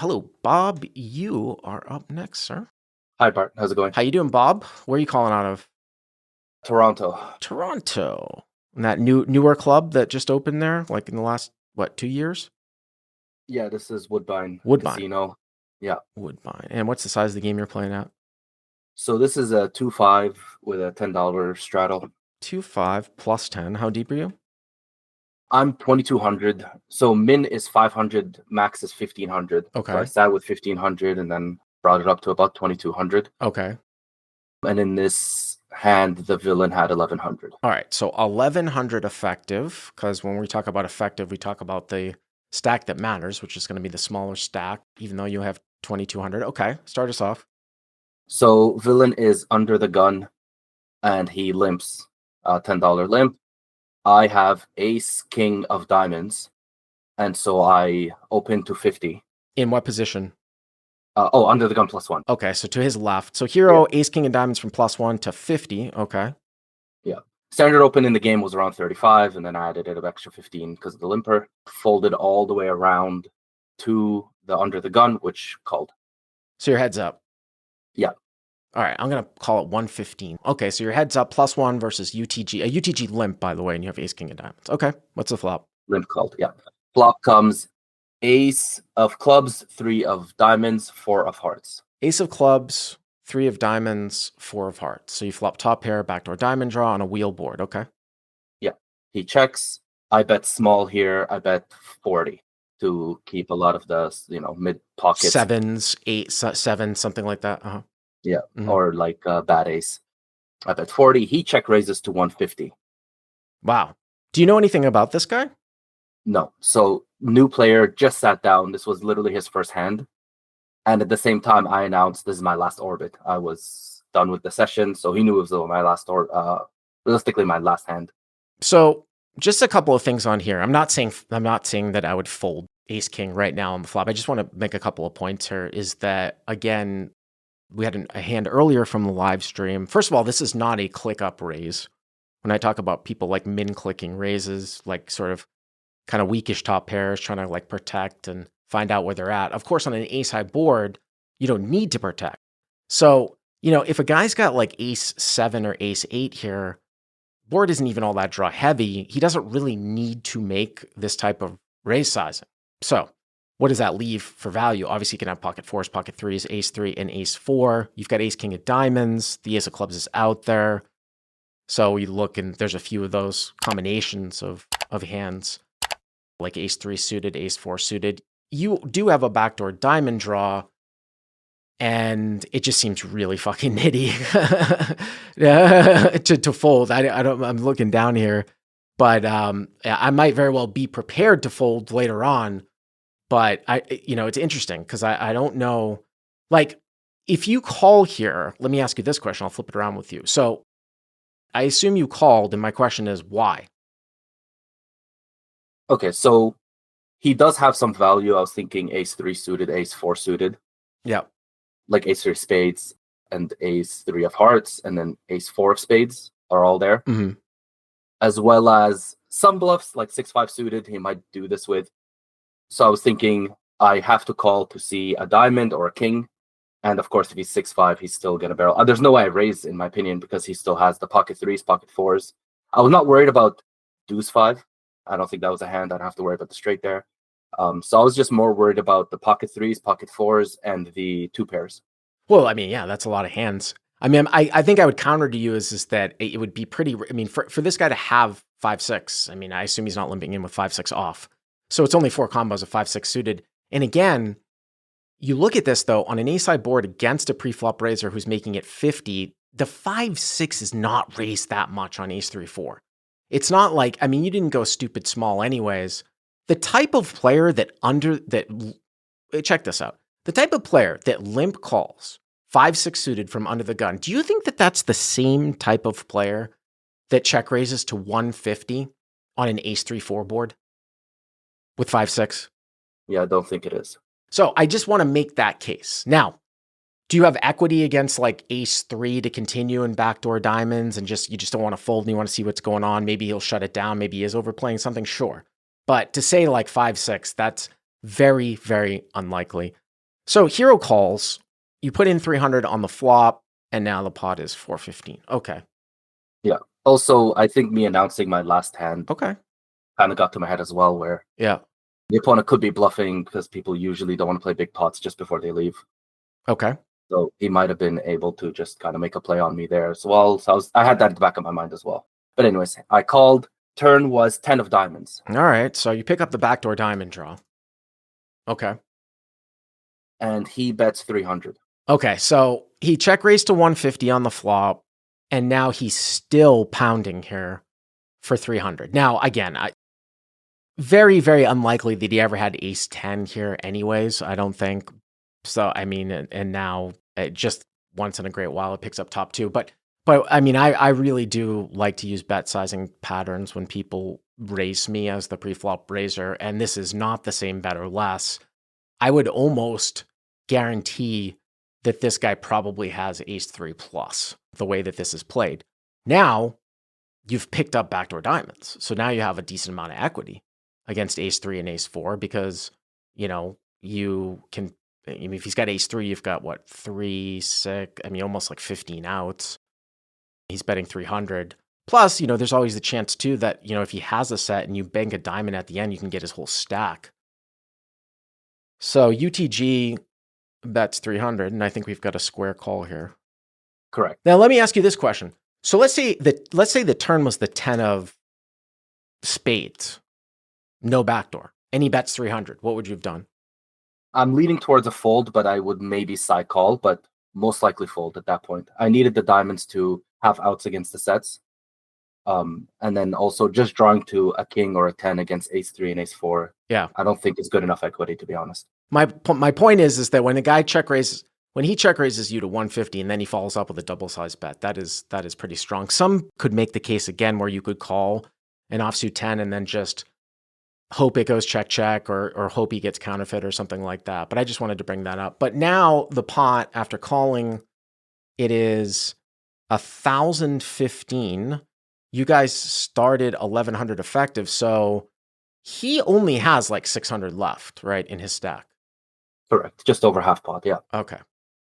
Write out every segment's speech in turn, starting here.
Hello, Bob. You are up next, sir. Hi, Bart. How's it going? How you doing, Bob? Where are you calling out of? Toronto. Toronto. And that newer club that just opened there, like in the last, 2 years? Yeah, this is Woodbine Woodbine. Casino. Yeah. Woodbine. And what's the size of the game you're playing at? So this is a 2-5 with a $10 straddle. 2-5 plus 10. How deep are you? I'm 2,200. So min is 500, max is 1,500. So I Okay. sat with 1,500 and then brought it up to about 2,200. Okay. And in this hand, the villain had 1,100. All right. So 1100 effective, because when we talk about effective, we talk about the stack that matters, which is going to be the smaller stack, even though you have 2200. Okay. Start us off. So villain is under the gun and he limps, $10 limp. I have ace, king of diamonds. And so I open to 50. In what position? Under the gun +1. Okay, so to his left. So hero, ace, king, and diamonds from +1 to 50. Okay. Yeah. Standard open in the game was around 35, and then I added an extra 15 because of the limper. Folded all the way around to the under the gun, which called. So your head's up. Yeah. All right, I'm going to call it 115. Okay, so your head's up +1 versus UTG. A UTG limp, by the way, and you have ace, king, and diamonds. Okay, what's the flop? Limp called, yeah. Flop comes ace of clubs, 3 of diamonds, 4 of hearts. Ace of clubs, 3 of diamonds, 4 of hearts. So you flop top pair, backdoor diamond draw on a wheel board. Okay. Yeah. He checks. I bet small here. I bet 40 to keep a lot of the, mid pockets. Sevens, 8, 7, something like that. Uh-huh. Yeah. Mm-hmm. Or like bad ace. I bet 40. He check raises to 150. Wow. Do you know anything about this guy? No. So new player just sat down. This was literally his first hand. And at the same time, I announced this is my last orbit. I was done with the session. So he knew it was my last realistically my last hand. So just a couple of things on here. I'm not saying that I would fold ace king right now on the flop. I just want to make a couple of points here. Is that, again, we had a hand earlier from the live stream. First of all, this is not a click up raise. When I talk about people like min clicking raises, like sort of kind of weakish top pairs, trying to like protect and find out where they're at. Of course, on an ace high board, you don't need to protect. So, if a guy's got like ace 7 or ace 8 here, board isn't even all that draw heavy. He doesn't really need to make this type of raise sizing. So what does that leave for value? Obviously, you can have pocket 4s, pocket 3s, ace 3, and ace 4. You've got ace king of diamonds. The ace of clubs is out there. So you look and there's a few of those combinations of hands, like ace 3 suited, ace 4 suited. You do have a backdoor diamond draw, and it just seems really fucking nitty to fold. I'm looking down here, but I might very well be prepared to fold later on. But it's interesting because I don't know. Like, if you call here, let me ask you this question. I'll flip it around with you. So I assume you called, and my question is why? Okay, so he does have some value. I was thinking ace 3 suited, ace 4 suited. Yeah. Like ace 3 spades and ace 3 of hearts, and then ace 4 of spades are all there. Mm-hmm. As well as some bluffs, like 6-5 suited, he might do this with. So I was thinking I have to call to see a diamond or a king. And of course, if he's 6-5, he's still going to barrel. There's no way I raise, in my opinion, because he still has the pocket 3s, pocket 4s. I was not worried about deuce 5. I don't think that was a hand I'd have to worry about the straight there. So I was just more worried about the pocket 3s, pocket 4s, and the 2 pairs. Well, I mean, yeah, that's a lot of hands. I mean, I think I would counter to you is that it would be pretty. I mean, for this guy to have 5-6, I mean, I assume he's not limping in with 5-6 off. So it's only 4 combos of 5-6 suited. And again, you look at this though on an ace high board against a pre-flop raiser who's making it 50. The 5-6 is not raised that much on ace 3-4. It's not like, I mean, you didn't go stupid small anyways. The type of player check this out. The type of player that limp calls 5-6 suited from under the gun, do you think that that's the same type of player that check raises to 150 on an ace 3-4 board with 5-6? Yeah, I don't think it is. So I just want to make that case. Now, do you have equity against like ace 3 to continue in backdoor diamonds and you just don't want to fold and you want to see what's going on? Maybe he'll shut it down. Maybe he is overplaying something. Sure. But to say like 5-6, that's very, very unlikely. So hero calls, you put in 300 on the flop, and now the pot is 415. Okay. Yeah. Also, I think me announcing my last hand Okay. kind of got to my head as well, where Yeah. the opponent could be bluffing because people usually don't want to play big pots just before they leave. Okay. So he might have been able to just kind of make a play on me there as well. So I had that in the back of my mind as well. But anyways, I called. Turn was 10 of diamonds. All right. So you pick up the backdoor diamond draw. Okay. And he bets 300. Okay. So he check raised to 150 on the flop, and now he's still pounding here for 300. Now, again, very, very unlikely that he ever had ace 10 here anyways, I don't think. So, I mean, and now just once in a great while, it picks up top two. But I mean, I really do like to use bet sizing patterns when people raise me as the preflop raiser. And this is not the same bet or less. I would almost guarantee that this guy probably has ace 3 plus the way that this is played. Now, you've picked up backdoor diamonds. So now you have a decent amount of equity against ace 3 and ace 4 because, you can. I mean, if he's got ace 3, you've got what, 3, 6, I mean, almost like 15 outs. He's betting 300. Plus, there's always the chance too that, if he has a set and you bank a diamond at the end, you can get his whole stack. So UTG bets 300, and I think we've got a square call here. Correct. Now, let me ask you this question. So let's say the turn was the 10 of spades, no backdoor, and he bets 300. What would you have done? I'm leaning towards a fold, but I would maybe side call, but most likely fold at that point. I needed the diamonds to have outs against the sets. And then also just drawing to a king or a 10 against ace 3 and ace 4. Yeah. I don't think it's good enough equity, to be honest. My point is that when a guy when he check raises you to 150 and then he follows up with a double size bet, that is pretty strong. Some could make the case again where you could call an offsuit 10 and then just hope it goes check or hope he gets counterfeit or something like that. But I just wanted to bring that up. But now the pot, after calling, it is 1,015. You guys started 1,100 effective, so he only has like 600 left, right, in his stack. Correct. Just over half pot, yeah. Okay.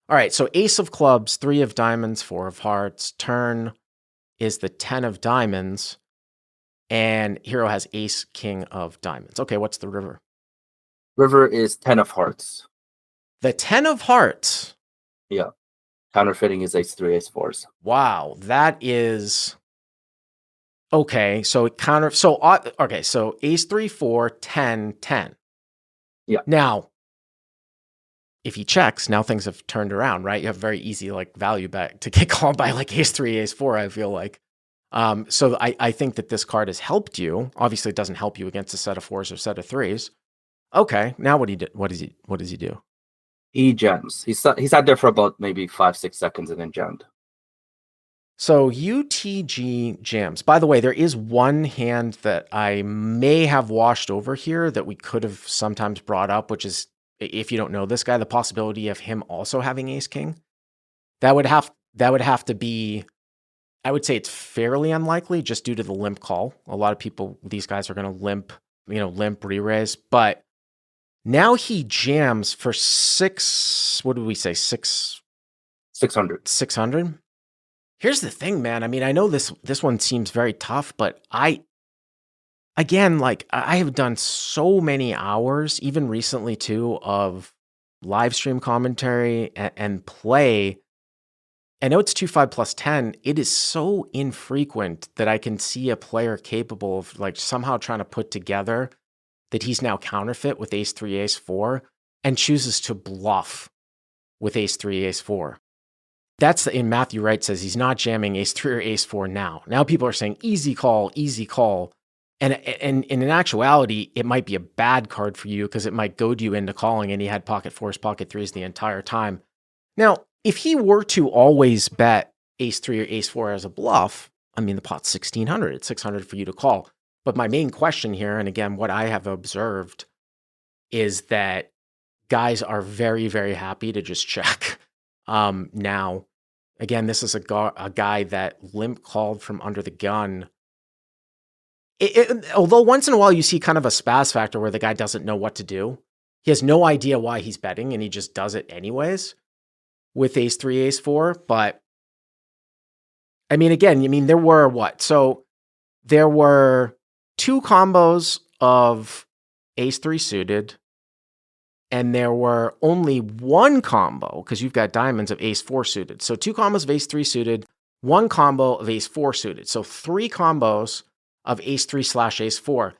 All right, so ace of clubs, 3 of diamonds, 4 of hearts. Turn is the 10 of diamonds, and hero has ace, king of diamonds. Okay, what's the river? River is 10 of hearts. The 10 of hearts? Yeah. Counterfeiting is ace 3, ace 4s. Wow, that is... Okay, so so ace 3, 4, 10, 10. Yeah. Now, if he checks, now things have turned around, right? You have very easy value bet to get called by ace 3, ace 4, I feel like. So I think that this card has helped you. Obviously, it doesn't help you against a set of 4s or set of 3s. Okay, now what does he do? He jams. He sat there for about maybe 5-6 seconds and then jammed. So UTG jams. By the way, there is one hand that I may have washed over here that we could have sometimes brought up, which is, if you don't know this guy, the possibility of him also having ace king. That would have to be, I would say it's fairly unlikely just due to the limp call. A lot of people, these guys are going to limp re-raise, but now he jams for 6, what did we say? 600. 600? Here's the thing, man. I mean, I know this one seems very tough, but I have done so many hours, even recently too, of live stream commentary and play. I know it's 2-5 plus 10. It is so infrequent that I can see a player capable of somehow trying to put together that he's now counterfeit with ace 3, ace 4 and chooses to bluff with ace 3, ace 4. That's in Matthew Wright says he's not jamming ace 3 or ace 4 now. Now people are saying easy call, easy call. And in actuality, it might be a bad card for you because it might goad you into calling, and he had pocket 4s, pocket 3s the entire time. Now, if he were to always bet ace 3 or ace 4 as a bluff, I mean, the pot's 1,600. It's 600 for you to call. But my main question here, and again, what I have observed, is that guys are very, very happy to just check. Now, again, this is a guy that limp called from under the gun. Although once in a while you see kind of a spaz factor where the guy doesn't know what to do. He has no idea why he's betting, and he just does it anyways with ace three, ace four. But I mean, again, there were what? So there were two combos of ace three suited, and there were only one combo, because you've got diamonds, of ace four suited. So two combos of ace three suited, one combo of ace four suited. So three combos of ace three / ace four,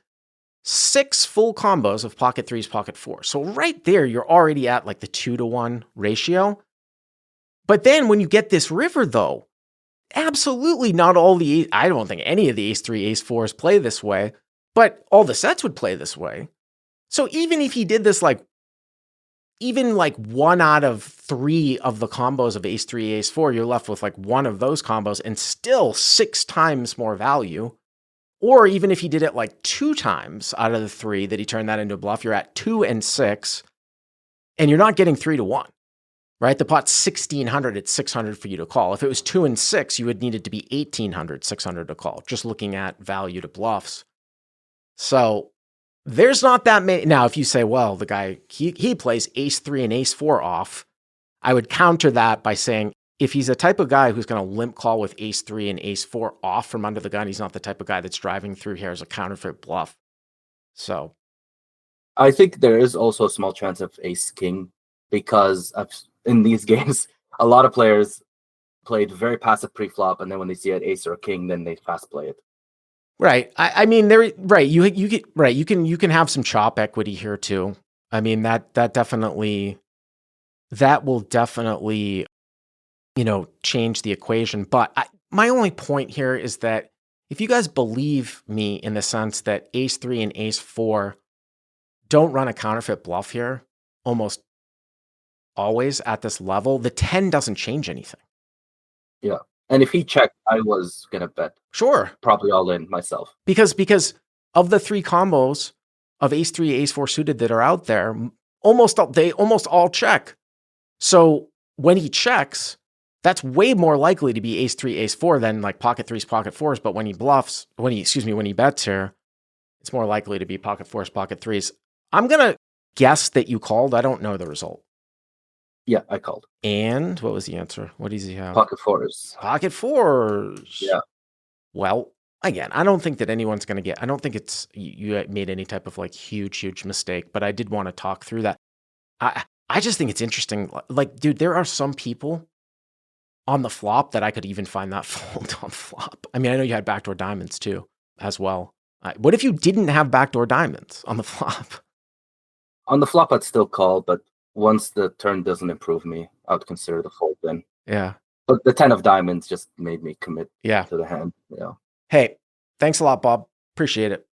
6 full combos of pocket threes, pocket fours. So right there, you're already at like the 2-to-1 ratio. But then when you get this river, though, absolutely not all I don't think any of the ace three, ace fours play this way, but all the sets would play this way. So even if he did this even 1 out of 3 of the combos of ace three, ace four, you're left with one of those combos and still 6 times more value. Or even if he did it 2 times out of the 3 that he turned that into a bluff, you're at 2 and 6, and you're not getting 3-to-1, right? The pot's 1,600, it's 600 for you to call. If it was 2 and 6, you would need it to be 1,800, 600 to call, just looking at value to bluffs. So there's not that many. Now, if you say, well, the guy, he plays ace 3 and ace 4 off, I would counter that by saying, if he's a type of guy who's going to limp call with ace 3 and ace 4 off from under the gun, he's not the type of guy that's driving through here as a counterfeit bluff. So I think there is also a small chance of ace king, because in these games, a lot of players played very passive pre-flop, and then when they see an ace or a king, then they fast play it. Right. I mean, right. You get right. You can have some chop equity here too. I mean, that will definitely, change the equation. But my only point here is that if you guys believe me in the sense that ace 3 and ace 4 don't run a counterfeit bluff here almost always at this level, the 10 doesn't change anything. Yeah. And if he checked, I was going to bet. Sure. Probably all in myself. Because of the 3 combos of ace 3, ace 4 suited that are out there, they almost all check. So when he checks, that's way more likely to be ace 3, ace 4 than pocket threes, pocket fours. But when he bets here, it's more likely to be pocket fours, pocket threes. I'm going to guess that you called. I don't know the result. Yeah, I called. And what was the answer? What does he have? Pocket fours. Pocket fours. Yeah. Well, again, I don't think that anyone's going to get, I don't think it's, you made any type of huge mistake, but I did want to talk through that. I just think it's interesting. Dude, there are some people on the flop that I could even find that fold on flop. I mean, I know you had backdoor diamonds too, as well. What if you didn't have backdoor diamonds on the flop? On the flop, I'd still call, but once the turn doesn't improve me, I would consider the fold then. Yeah. But the 10 of diamonds just made me commit to the hand. Yeah. Hey, thanks a lot, Bob. Appreciate it.